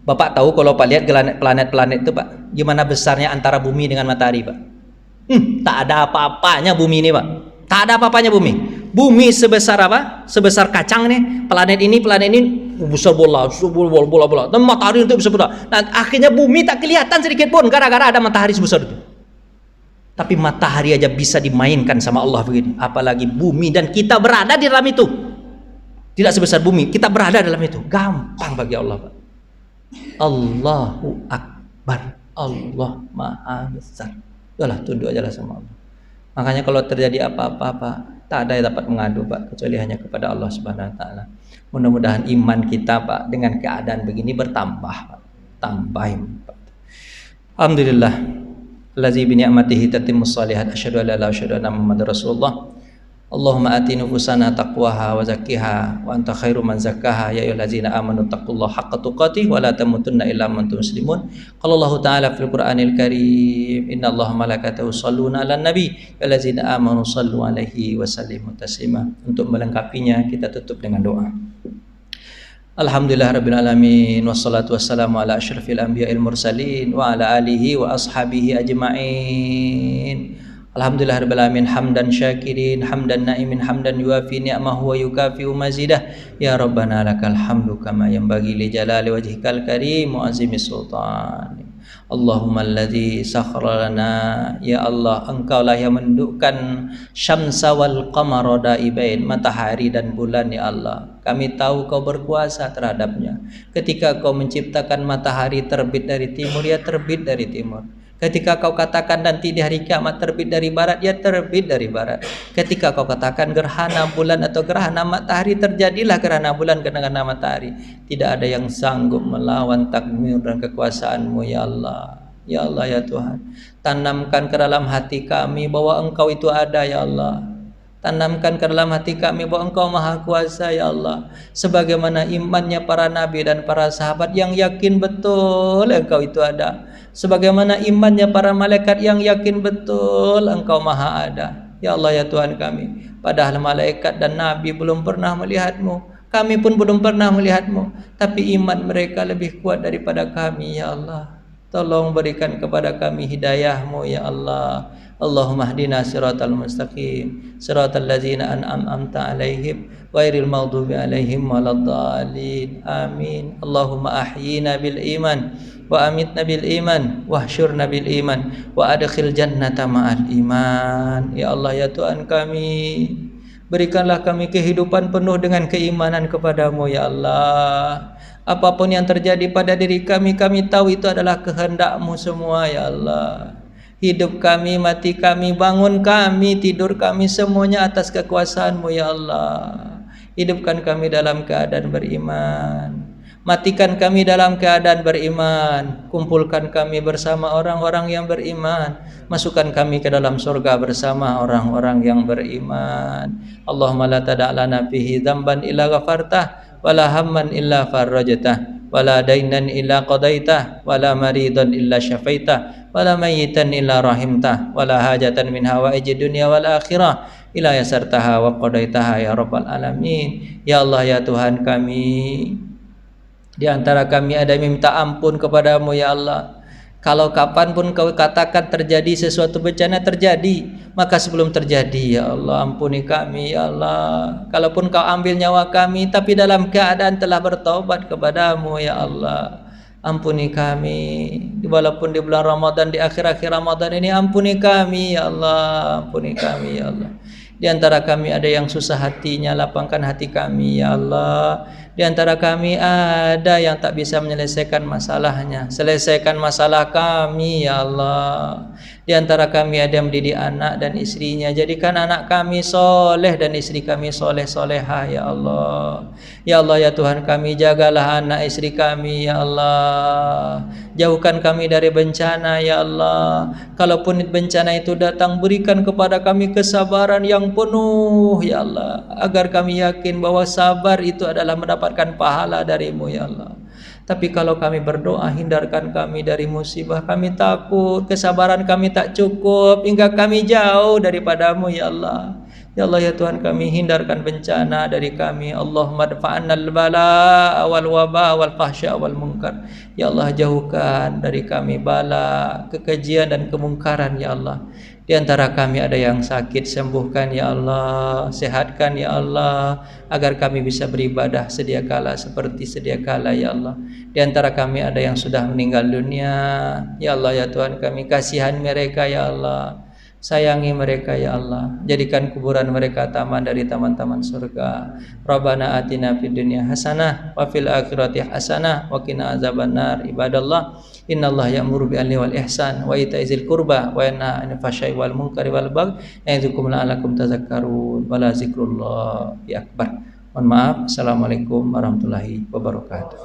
Bapak tahu kalau Pak lihat planet-planet itu, Pak, gimana besarnya antara bumi dengan matahari, Pak? Tak ada apa-apanya bumi ini, Pak. Tak ada apa-apanya bumi. Bumi sebesar apa? Sebesar kacang nih. Planet ini besar bola. Dan matahari itu besar bola. Nah, akhirnya bumi tak kelihatan sedikit pun gara-gara ada matahari sebesar itu. Tapi matahari aja bisa dimainkan sama Allah begini. Apalagi bumi, dan kita berada di dalam itu. Tidak sebesar bumi, kita berada dalam itu. Gampang bagi Allah, Pak. Allahu Akbar, Allah Maha Besar. Udahlah, tunduk aja lah sama Allah. Makanya kalau terjadi apa-apa, tak ada yang dapat mengadu Pak, kecuali hanya kepada Allah Subhanahu wa taala. Mudah-mudahan iman kita Pak dengan keadaan begini bertambah Pak. Tambah iman Pak. Alhamdulillah. Allazi bi ni'matihi tatimmus shalihat. Asyhadu an la ilaha illallah wa asyhadu anna Muhammadar Rasulullah. Allahumma ati nufusana taqwaha wa zakkiha wa anta khairu man zakkaha ya ayyuhallazina amanu taqullaha haqqa tuqatih wa la tamutunna illa wa antum muslimun. Qala Allah ta'ala fil Qur'anil Karim innallaha malaikatahu yusholluna 'alan nabi ya ayyuhallazina amanu shallu 'alaihi wa sallimu taslima. Untuk melengkapinya kita tutup dengan doa. Alhamdulillah rabbil alamin wassalatu wassalamu ala asyrafil anbiya'il mursalin wa ala alihi wa ashabihi ajma'in. Alhamdulillah rabbil alamin hamdan syakirin hamdan naimin hamdan yuafi ni'amahu wa yukafi'u mazidah ya rabbana lakal hamdu kama yanbaghi li jalali wajhikal karim wa azimi sultan. Allahumma alladzi sakhkhara lana ya Allah engkaulah yang mendukkan syamsa wal qamara daibain matahari dan bulan ya Allah. Kami tahu kau berkuasa terhadapnya. Ketika kau menciptakan matahari terbit dari timur ya terbit dari timur. Ketika kau katakan nanti di hari kiamat terbit dari barat, ya terbit dari barat. Ketika kau katakan gerhana bulan atau gerhana matahari, terjadilah gerhana bulan, gerhana matahari. Tidak ada yang sanggup melawan takdir dan kekuasaan-Mu ya Allah. Ya Allah ya Tuhan, tanamkan ke dalam hati kami bahwa Engkau itu ada ya Allah. Tanamkan ke dalam hati kami bahwa Engkau Maha Kuasa ya Allah. Sebagaimana imannya para nabi dan para sahabat yang yakin betul Engkau itu ada. Sebagaimana imannya para malaikat yang yakin betul Engkau Maha ada. Ya Allah ya Tuhan kami, padahal malaikat dan nabi belum pernah melihat-Mu, kami pun belum pernah melihat-Mu, tapi iman mereka lebih kuat daripada kami ya Allah. Tolong berikan kepada kami hidayah-Mu ya Allah. Allahumma hdina siratal mustaqim siratal ladzina an'amta alaihim ghairil maghdubi alaihim waladdallin. Amin. Allahumma ahyina bil iman wa amitna bil iman wahsyurna bil iman wa adkhil jannata ma'al iman. Ya Allah ya Tuhan kami, berikanlah kami kehidupan penuh dengan keimanan kepada-Mu ya Allah. Apapun yang terjadi pada diri kami, kami tahu itu adalah kehendak-Mu semua ya Allah. Hidup kami, mati kami, bangun kami, tidur kami, semuanya atas kekuasaan-Mu ya Allah. Hidupkan kami dalam keadaan beriman, matikan kami dalam keadaan beriman, kumpulkan kami bersama orang-orang yang beriman, masukkan kami ke dalam surga bersama orang-orang yang beriman. Allahumma la tada' lana fihi dzamban illa ghafartah wala hamman illa farajtah wala dainan illa qadaitah wala maridan illa syafaitah wala mayyitan illa rahimtah wala hajatan min hawaiji dunya wal akhirah ila yasartaha wa qadaitaha ya rabbal alamin. Ya Allah ya Tuhan kami, di antara kami ada yang minta ampun kepada-Mu ya Allah. Kalau kapanpun Kau katakan terjadi sesuatu bencana terjadi, maka sebelum terjadi ya Allah ampuni kami ya Allah. Kalaupun Kau ambil nyawa kami tapi dalam keadaan telah bertaubat kepada-Mu ya Allah, ampuni kami. Walaupun di bulan Ramadan, di akhir-akhir Ramadan ini, ampuni kami ya Allah, ampuni kami ya Allah. Di antara kami ada yang susah hatinya, lapangkan hati kami ya Allah. Di antara kami ada yang tak bisa menyelesaikan masalahnya, selesaikan masalah kami ya Allah. Di antara kami ada yang mendidik anak dan istrinya, jadikan anak kami soleh dan istri kami soleh solehah ya Allah. Ya Allah ya Tuhan kami, jagalah anak istri kami ya Allah. Jauhkan kami dari bencana ya Allah. Kalaupun bencana itu datang, berikan kepada kami kesabaran yang penuh ya Allah, agar kami yakin bahwa sabar itu adalah mendapatkan pahala dari-Mu ya Allah. Tapi kalau kami berdoa, hindarkan kami dari musibah, kami takut kesabaran kami tak cukup hingga kami jauh daripada-Mu ya Allah. Ya Allah ya Tuhan kami, hindarkan bencana dari kami. Allahumma dfa'annal bala wal waba wal fahsya wal munkar. Ya Allah jauhkan dari kami bala, kekejian dan kemungkaran ya Allah. Di antara kami ada yang sakit, sembuhkan ya Allah, sehatkan ya Allah, agar kami bisa beribadah sedia kala seperti sedia kala ya Allah. Di antara kami ada yang sudah meninggal dunia, ya Allah ya Tuhan kami, kasihan mereka ya Allah. Sayangi mereka ya Allah, jadikan kuburan mereka taman dari taman-taman surga. Rabbana atina fid dunya hasanah wa fil akhirati hasanah wa qina azabannar. Ibadallah, innallaha ya'muru bil adli wal ihsan wa ita'i dzil qurba wa yanha 'anil fahsya'i wal munkari wal baghi ya'idzukum la'allakum tadhakkarun. Wala zikrullahi akbar. Mohon maaf. Assalamualaikum warahmatullahi wabarakatuh.